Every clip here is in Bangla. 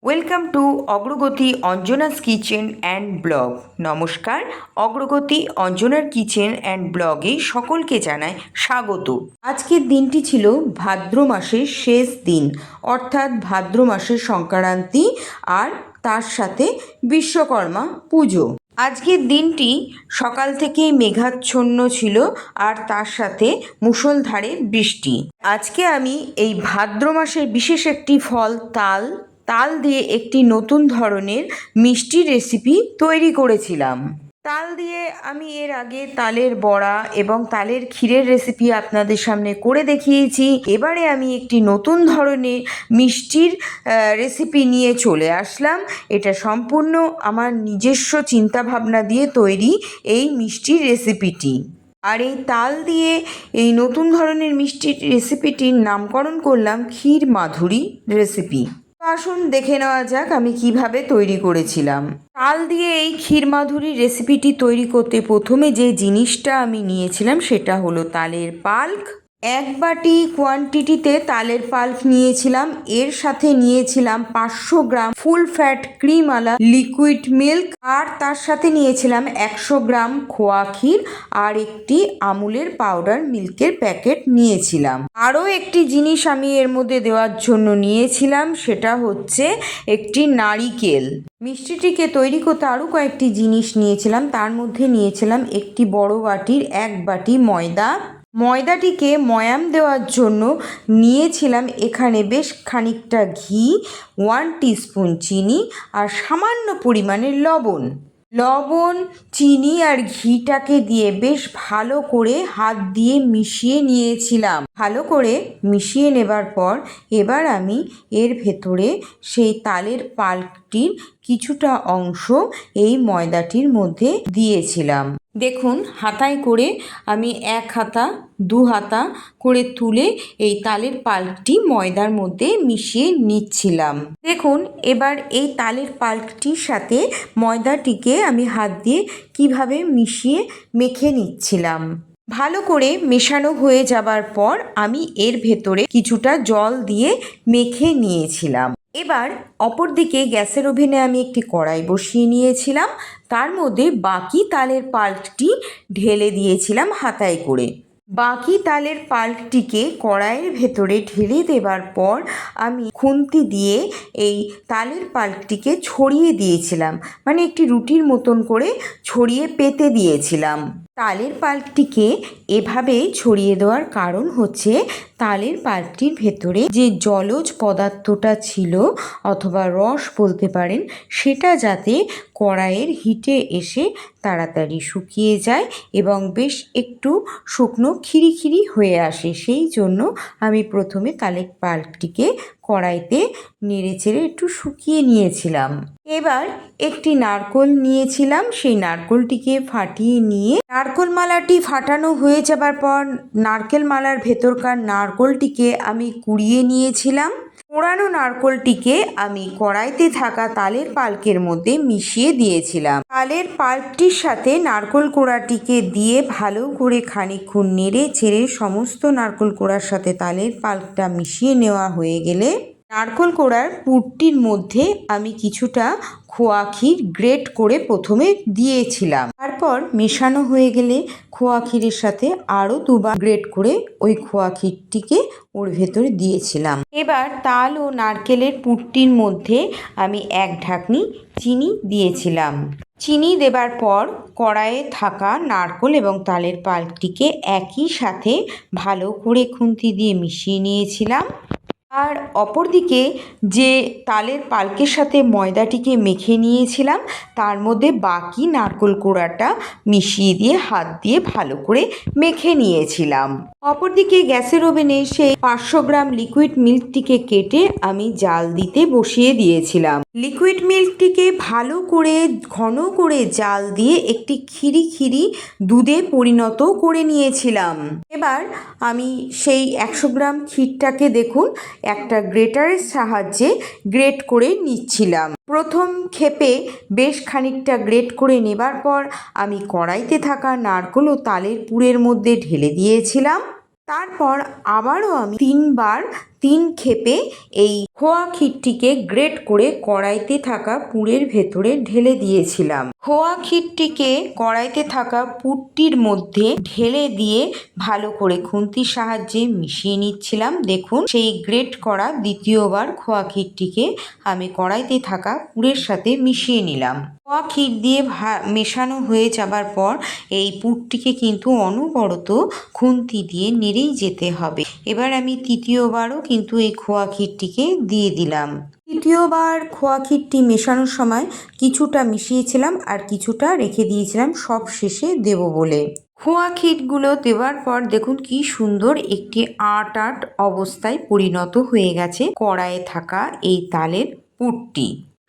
ওয়েলকাম টু অগ্রগতি অঞ্জনাস কিচেন অ্যান্ড ব্লগ। নমস্কার, অগ্রগতি অঞ্জনার কিচেন অ্যান্ড ব্লগে সকলকে জানাই স্বাগত। আজকের দিনটি ছিল ভাদ্র মাসের শেষ দিন, অর্থাৎ ভাদ্র মাসের সংক্রান্তি আর তার সাথে বিশ্বকর্মা পুজো। আজকের দিনটি সকাল থেকেই মেঘাচ্ছন্ন ছিল আর তার সাথে মুষলধারে বৃষ্টি। আজকে আমি এই ভাদ্র মাসের বিশেষ একটি ফল তাল দিয়ে একটি নতুন ধরনের মিষ্টি রেসিপি তৈরি করেছিলাম। তাল দিয়ে আমি এর আগে তালের বড়া এবং তালের ক্ষীরের রেসিপি আপনাদের সামনে করে দেখিয়েছি। এবারে আমি একটি নতুন ধরনের মিষ্টির রেসিপি নিয়ে চলে আসলাম। এটা সম্পূর্ণ আমার নিজস্ব চিন্তাভাবনা দিয়ে তৈরি এই মিষ্টির রেসিপিটি। আর এই তাল দিয়ে এই নতুন ধরনের মিষ্টির রেসিপিটির নামকরণ করলাম ক্ষীর মাধুরী রেসিপি। আসুন দেখে নেওয়া যাক আমি কিভাবে তৈরি করেছিলাম। তাল দিয়ে এই ক্ষীর মাধুরী রেসিপিটি তৈরি করতে প্রথমে যে জিনিসটা আমি নিয়েছিলাম সেটা হলো তালের পাল্ক। 1 বাটি কোয়ান্টিটিতে তালের পাল্ক নিয়েছিলাম। এর সাথে নিয়েছিলাম 500 গ্রাম ফুল ফ্যাট ক্রিমওয়ালা লিকুইড মিল্ক, আর তার সাথে নিয়েছিলাম 100 গ্রাম খোয়া ক্ষীর আর একটি আমুলের পাউডার মিল্কের প্যাকেট নিয়েছিলাম। আরও একটি জিনিস আমি এর মধ্যে দেওয়ার জন্য নিয়েছিলাম, সেটা হচ্ছে একটি নারিকেল। মিষ্টিটিকে তৈরি করতে আরও কয়েকটি জিনিস নিয়েছিলাম। তার মধ্যে নিয়েছিলাম একটি বড় বাটির 1 বাটি ময়দাটিকে ময়াম দেওয়ার জন্য নিয়েছিলাম এখানে বেশ খানিকটা ঘি, 1 টিস্পুন চিনি আর সামান্য পরিমাণের লবণ, চিনি আর ঘিটাকে দিয়ে বেশ ভালো করে হাত দিয়ে মিশিয়ে নিয়েছিলাম। ভালো করে মিশিয়ে নেবার পর এবার আমি এর ভেতরে সেই তালের পাল্পটির কিছুটা অংশ এই ময়দাটির মধ্যে দিয়েছিলাম। দেখুন, হাতায় করে আমি 1 হাতা 2 হাতা করে তুলে এই তালের পাল্পটি ময়দার মধ্যে মিশিয়ে নিচ্ছিলাম। দেখুন, এবার এই তালের পাল্পটির সাথে ময়দাটিকে আমি হাত দিয়ে কিভাবে মিশিয়ে মেখে নিচ্ছিলাম। ভালো করে মেশানো হয়ে যাবার পর আমি এর ভেতরে কিছুটা জল দিয়ে মেখে নিয়েছিলাম। এবার অপরদিকে গ্যাসের ওভেনে আমি একটি কড়াই বসিয়ে নিয়েছিলাম। তার মধ্যে বাকি তালের পাল্পটি ঢেলে দিয়েছিলাম হাতায় করে। বাকি তালের পাল্পটিকে কড়াইয়ের ভেতরে ঢেলে দেবার পর আমি খুন্তি দিয়ে এই তালের পাল্পটিকে ছড়িয়ে দিয়েছিলাম, মানে একটি রুটির মতন করে ছড়িয়ে পেতে দিয়েছিলাম। তালের পাল্পটিকে এভাবে ছড়িয়ে দেওয়ার কারণ হচ্ছে তালের পাল্পটির ভেতরে যে জলজ পদার্থটা ছিল অথবা রস বলতে পারেন, সেটা যাতে কড়াইয়ের হিটে এসে তাড়াতাড়ি শুকিয়ে যায় এবং বেশ একটু শুকনো খিরি হয়ে আসে। সেই জন্য আমি প্রথমে তালের পাল্পটিকে কড়াইতে নেড়েচেড়ে একটু শুকিয়ে নিয়েছিলাম। এবার একটি নারকোল নিয়েছিলাম, সেই নারকোলটিকে ফাটিয়ে নিয়ে নারকোল মালাটি ফাটানো হয়ে যাবার পর নারকেল মালার ভেতরকার নারকোলটিকে আমি কুড়িয়ে নিয়েছিলাম। পোড়ানো নারকোলটিকে আমি কড়াইতে থাকা তালের পাল্কের মধ্যে মিশিয়ে দিয়েছিলাম। তালের পাল্পটির সাথে নারকোল কোড়াটিকে দিয়ে ভালো করে খানিকক্ষণ নেড়ে চেড়ে সমস্ত নারকোল কোড়ার সাথে তালের পাল্কটা মিশিয়ে নেওয়া হয়ে গেলে নারকোল কোড়ার পুরটির মধ্যে আমি কিছুটা খোয়া ক্ষীর গ্রেট করে প্রথমে দিয়েছিলাম। তারপর মেশানো হয়ে গেলে খোয়া ক্ষীরের সাথে আরও 2 বার গ্রেট করে ওই খোয়া ক্ষীরটিকে ওর ভেতরে দিয়েছিলাম। এবার তাল ও নারকেলের পুরটির মধ্যে আমি 1 ঢাকনি চিনি দিয়েছিলাম। চিনি দেবার পর কড়াইয়ে থাকা নারকেল এবং তালের পাল্পটিকে একই সাথে ভালো করে খুন্তি দিয়ে মিশিয়ে নিয়েছিলাম। আর অপরদিকে যে তালের পাল্কের সাথে ময়দাটিকে মেখে নিয়েছিলাম তার মধ্যে বাকি নারকেল কোড়াটা মিশিয়ে দিয়ে হাত দিয়ে ভালো করে মেখে নিয়েছিলাম। অপরদিকে গ্যাসের ওভেনে সেই 500 গ্রাম লিকুইড মিল্কটিকে কেটে আমি জাল দিতে বসিয়ে দিয়েছিলাম। লিকুইড মিল্কটিকে ভালো করে ঘন করে জাল দিয়ে একটি খিরি দুধে পরিণত করে নিয়েছিলাম। এবার আমি সেই 100 গ্রাম ক্ষীরটাকে দেখুন একটা গ্রেটারের সাহায্যে গ্রেট করে নিচ্ছিলাম। প্রথম ক্ষেপে বেশ খানিকটা গ্রেট করে নেবার পর আমি কড়াইতে থাকা নারকেল ও তালের পুরের মধ্যে ঢেলে দিয়েছিলাম। তারপর আবারও আমি 3 বার 3 খেপে এই খোয়া ক্ষীরটিকে গ্রেট করে কড়াইতে থাকা পুরের ভেতরে ঢেলে দিয়েছিলাম। খোয়া ক্ষীরটিকে কড়াইতে থাকা পুরটির মধ্যে ঢেলে দিয়ে ভালো করে খুন্তির সাহায্যে মিশিয়ে নিচ্ছিলাম। দেখুন, সেই গ্রেট করা দ্বিতীয়বার খোয়া ক্ষীরটিকে আমি কড়াইতে থাকা পুরের সাথে মিশিয়ে নিলাম। খোয়া ক্ষীর দিয়ে মেশানো হয়ে যাবার পর এই পুরটিকে কিন্তু অনবরত খুন্তি দিয়ে নেড়েই যেতে হবে। এবার আমি তৃতীয়বারও কিন্তু এই খোয়া ক্ষীরটিকে দিয়ে দিলাম। তৃতীয়বার খোয়া ক্ষীরটি মেশানোর সময় কিছুটা মিশিয়েছিলাম আর কিছুটা রেখে দিয়েছিলাম সব শেষে দেব বলে। খোয়া ক্ষীরগুলো দেওয়ার পর দেখুন কি সুন্দর একটি আট অবস্থায় পরিণত হয়ে গেছে কড়াইয়ে থাকা এই তালের পুরটি।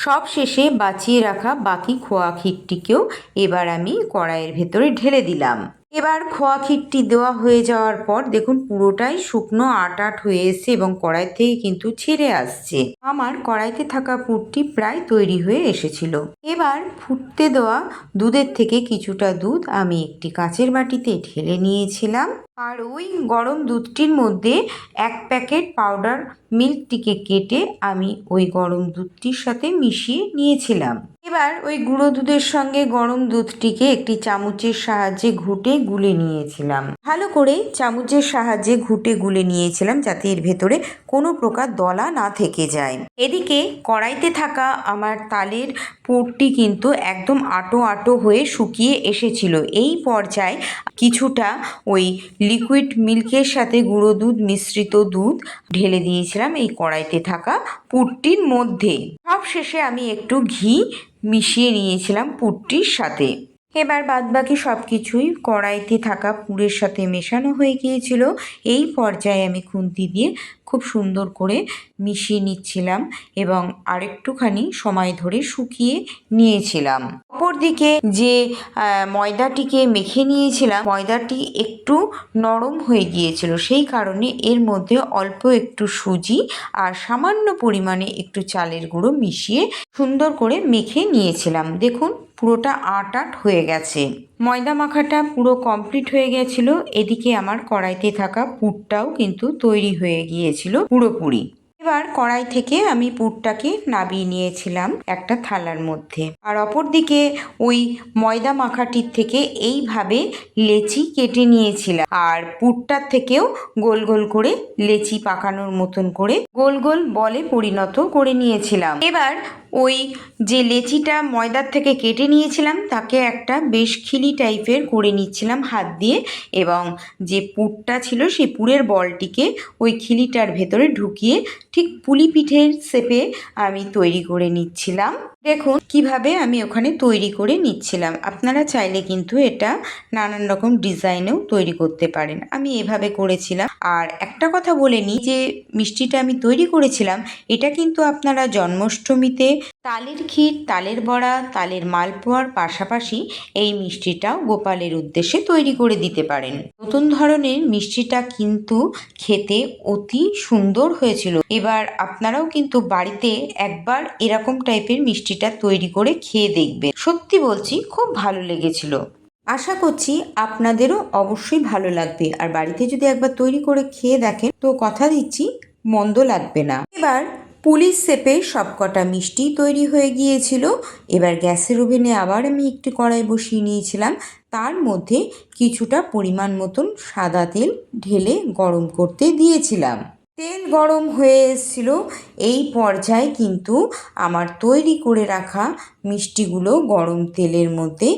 সব শেষে বাঁচিয়ে রাখা বাকি খোয়া ক্ষীরটিকেও এবার আমি কড়াইয়ের ভেতরে ঢেলে দিলাম। এবার খোয়া ক্ষীরটি দেওয়া হয়ে যাওয়ার পর দেখুন পুরোটাই শুকনো আট হয়ে এসছে এবং কড়াই থেকে কিন্তু ছেড়ে আসছে। আমার কড়াইতে থাকা পুরটি প্রায় তৈরি হয়ে এসেছিল। এবার ফুটতে দেওয়া দুধের থেকে কিছুটা দুধ আমি একটি কাচের বাটিতে ঢেলে নিয়েছিলাম আর ওই গরম দুধটির মধ্যে 1 প্যাকেট পাউডার মিল্কটিকে কেটে আমি ওই গরম দুধটির সাথে মিশিয়ে নিয়েছিলাম। এবার ওই গুঁড়ো দুধের সঙ্গে গরম দুধটিকে একটি চামচের সাহায্যে ঘুটে গুলে নিয়েছিলাম। ভালো করে চামচের সাহায্যে ঘুটে গুলে নিয়েছিলাম যাতে এর ভেতরে কোনো প্রকার দলা না থেকে যায়। এদিকে কড়াইতে থাকা আমার তালের পুরটি কিন্তু একদম আটো হয়ে শুকিয়ে এসেছিল। এই পর্যায়ে কিছুটা ওই লিকুইড মিল্কের সাথে গুঁড়ো দুধ মিশ্রিত দুধ ঢেলে দিয়েছিলাম এই কড়াইতে থাকা পুরটির মধ্যে। সব শেষে আমি একটু ঘি মিশিয়ে নিয়েছিলাম পুরটির সাথে। এবার বাদবাকি সব কিছুই কড়াইতে থাকা পুরের সাথে মেশানো হয়ে গিয়েছিল। এই পর্যায়ে আমি খুন্তি দিয়ে খুব সুন্দর করে মিশিয়ে নিচ্ছিলাম এবং আরেকটুখানি সময় ধরে শুকিয়ে নিয়েছিলাম। অপরদিকে যে ময়দাটিকে মেখে নিয়েছিলাম, ময়দাটি একটু নরম হয়ে গিয়েছিল, সেই কারণে এর মধ্যে অল্প একটু সুজি আর সামান্য পরিমাণে একটু চালের গুঁড়ো মিশিয়ে সুন্দর করে মেখে নিয়েছিলাম। দেখুন পুরোটা আট হয়ে গেছে। ময়দা মাখাটা পুরো কমপ্লিট হয়ে গেছিল। এদিকে আমার কড়াইতে থাকা পুরটাও কিন্তু তৈরি হয়ে গিয়েছিল পুরোপুরি। এবার কড়াই থেকে আমি পুরটাকে নামিয়ে নিয়েছিলাম একটা থালার মধ্যে। আর অপরদিকে ওই ময়দা মাখাটির থেকে এইভাবে লেচি কেটে নিয়েছিলাম আর পুরটার থেকেও গোল গোল করে লেচি পাকানোর মতন করে গোল গোল বলে পরিণত করে নিয়েছিলাম। এবার ওই যে লেচিটা ময়দার থেকে কেটে নিয়েছিলাম তাকে একটা বেশ খিলি টাইপের করে নিচ্ছিলাম হাত দিয়ে এবং যে পুরটা ছিল সেই পুরের বলটিকে ওই খিলিটার ভেতরে ঢুকিয়ে ঠিক পুলি পিঠের শেপে আমি তৈরি করে নিচ্ছিলাম। দেখুন কিভাবে আমি ওখানে তৈরি করে নিচ্ছিলাম। আপনারা চাইলে কিন্তু এটা নানান রকম ডিজাইনেও তৈরি করতে পারেন। আমি এভাবে করেছিলাম। আর একটা কথা বলে নিই যে মিষ্টিটা আমি তৈরি করেছিলাম এটা কিন্তু আপনারা জন্মাষ্টমীতে তালের ক্ষীর, তালের বড়া, তালের মালপোয়ার পাশাপাশি এই মিষ্টিটাও গোপালের উদ্দেশ্যে তৈরি করে দিতে পারেন। নতুন ধরনের মিষ্টিটা কিন্তু খেতে অতি সুন্দর হয়েছিল। এবার আপনারাও কিন্তু বাড়িতে একবার এরকম টাইপের মিষ্টিটা তৈরি করে খেয়ে দেখবেন। সত্যি বলছি খুব ভালো লেগেছিল। আশা করছি আপনাদেরও অবশ্যই ভালো লাগবে। আর বাড়িতে যদি একবার তৈরি করে খেয়ে দেখেন তো কথা দিচ্ছি মন্দ লাগবে না। এবার পুলিশ শেপে সবকটা মিষ্টি তৈরি হয়ে গিয়েছিল। এবার গ্যাসের ওভেনে আবার আমি একটি কড়াই বসিয়ে নিয়েছিলাম। তার মধ্যে কিছুটা পরিমাণ মতন সাদা তেল ঢেলে গরম করতে দিয়েছিলাম। তেল গরম হয়ে এসেছিল। এই পর্যায়ে কিন্তু আমার তৈরি করে রাখা মিষ্টিগুলো গরম তেলের মধ্যে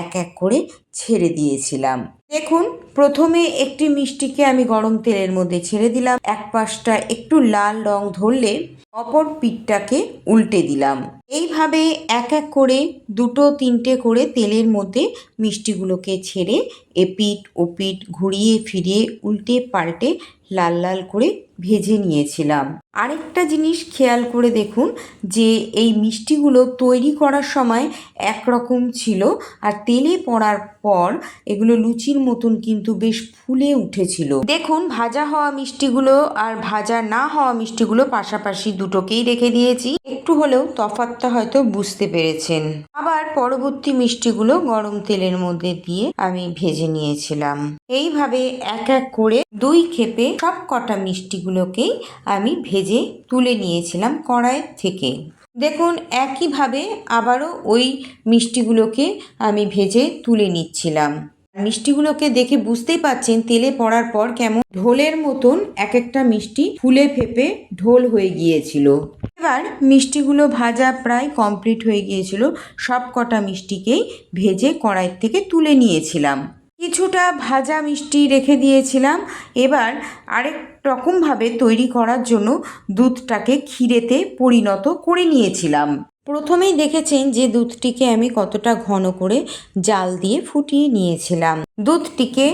এক এক করে ছেড়ে দিয়েছিলাম। দেখুন প্রথমে একটি মিষ্টিকে আমি গরম তেলের মধ্যে ছেড়ে দিলাম। এক পাশটা একটু লাল রং ধরলে অপর পিঠটাকে উল্টে দিলাম। এইভাবে এক এক করে দুটো তিনটে করে তেলের মধ্যে মিষ্টিগুলোকে ছেড়ে এপিঠ ওপিঠ ঘুরিয়ে ফিরিয়ে উল্টে পাল্টে লাল লাল করে ভেজে নিয়েছিলাম। আরেকটা জিনিস খেয়াল করে দেখুন যে এই মিষ্টিগুলো তৈরি করার সময় একরকম ছিল, আর তেলে পড়ার পর এগুলো লুচির মতন কিন্তু বেশ ফুলে উঠেছিল। দেখুন, ভাজা হওয়া মিষ্টিগুলো আর ভাজা না হওয়া মিষ্টিগুলো পাশাপাশি দুটোকেই রেখে দিয়েছি। একটু হলেও তফাৎটা হয়তো বুঝতে পেরেছেন। আবার পরবর্তী মিষ্টিগুলো গরম তেলের মধ্যে দিয়ে আমি ভেজে নিয়েছিলাম। এইভাবে এক এক করে 2 ক্ষেপে সব কটা মিষ্টিগুলোকেই আমি ভেজে তুলে নিয়েছিলাম কড়াইয়ের থেকে। দেখুন, একইভাবে আবারও ওই মিষ্টিগুলোকে আমি ভেজে তুলে নিচ্ছিলাম। মিষ্টিগুলোকে দেখে বুঝতেই পাচ্ছেন তেলে পড়ার পর কেমন ঢোলের মতন এক একটা মিষ্টি ফুলে ফেপে ঢোল হয়ে গিয়েছিল। এবার মিষ্টিগুলো ভাজা প্রায় কমপ্লিট হয়ে গিয়েছিল। সব কটা মিষ্টিকেই ভেজে কড়াইয়ের থেকে তুলে নিয়েছিলাম। কিছুটা ভাজা মিষ্টি রেখে দিয়েছিলাম। এবার আরেক রকমভাবে তৈরি করার জন্য দুধটাকে ক্ষীরেতে পরিণত করে নিয়েছিলাম। প্রথমেই দেখেছেন যে দুধটিকে আমি কতটা ঘন করে জাল দিয়ে ফুটিয়ে নিয়েছিলাম। দুধটিকে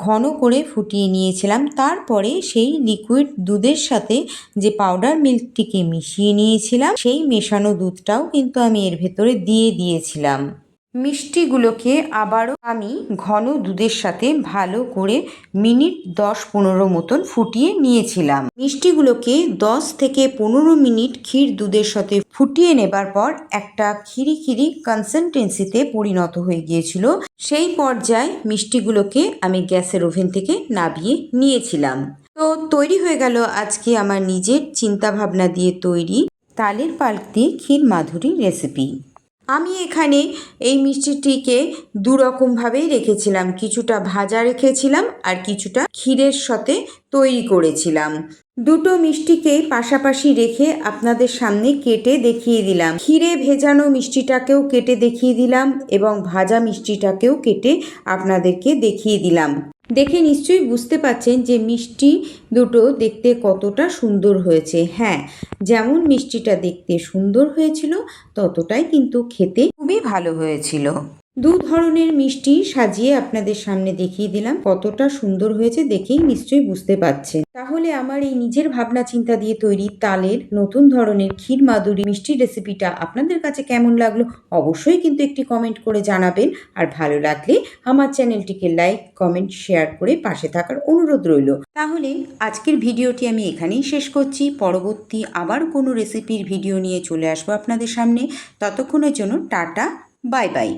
ঘন করে ফুটিয়ে নিয়েছিলাম, তারপরে সেই লিকুইড দুধের সাথে যে পাউডার মিল্কটিকে মিশিয়ে নিয়েছিলাম, সেই মেশানো দুধটাও কিন্তু আমি এর ভেতরে দিয়ে দিয়েছিলাম। মিষ্টিগুলোকে আবারও আমি ঘন দুধের সাথে ভালো করে মিনিট 10-15 মতন ফুটিয়ে নিয়েছিলাম। মিষ্টিগুলোকে 10 থেকে 15 মিনিট ক্ষীর দুধের সাথে ফুটিয়ে নেবার পর একটা খিরি খিরি কনসিস্টেন্সিতে পরিণত হয়ে গিয়েছিল। সেই পর্যায়ে মিষ্টিগুলোকে আমি গ্যাসের ওভেন থেকে নামিয়ে নিয়েছিলাম। তো তৈরি হয়ে গেল আজকে আমার নিজের চিন্তাভাবনা দিয়ে তৈরি তালের পাল্প দিয়ে ক্ষীর মাধুরী রেসিপি। আমি এখানে এই মিষ্টিটিকে 2 রকমভাবেই রেখেছিলাম, কিছুটা ভাজা রেখেছিলাম আর কিছুটা ক্ষীরের সাথে তৈরি করেছিলাম। দুটো মিষ্টিকে পাশাপাশি রেখে আপনাদের সামনে কেটে দেখিয়ে দিলাম। ক্ষীরে ভেজানো মিষ্টিটাকেও কেটে দেখিয়ে দিলাম এবং ভাজা মিষ্টিটাকেও কেটে আপনাদেরকে দেখিয়ে দিলাম। দেখে নিশ্চয়ই বুঝতে পারছেন যে মিষ্টি দুটো দেখতে কতটা সুন্দর হয়েছে। হ্যাঁ, যেমন মিষ্টিটা দেখতে সুন্দর হয়েছিল ততটাই কিন্তু খেতে খুবই ভালো হয়েছিল। 2 ধরনের মিষ্টি সাজিয়ে আপনাদের সামনে দেখিয়ে দিলাম। কতটা সুন্দর হয়েছে দেখেই নিশ্চয়ই বুঝতে পারছেন। তাহলে আমার এই নিজের ভাবনা চিন্তা দিয়ে তৈরি তালের নতুন ধরনের ক্ষীর মাধুরী মিষ্টি রেসিপিটা আপনাদের কাছে কেমন লাগলো অবশ্যই কিন্তু একটি কমেন্ট করে জানাবেন। আর ভালো লাগলে আমার চ্যানেলটিকে লাইক, কমেন্ট, শেয়ার করে পাশে থাকার অনুরোধ রইল। তাহলে আজকের ভিডিওটি আমি এখানেই শেষ করছি। পরবর্তী আবার কোনো রেসিপির ভিডিও নিয়ে চলে আসবো আপনাদের সামনে। ততক্ষণের জন্য টাটা, বাই বাই।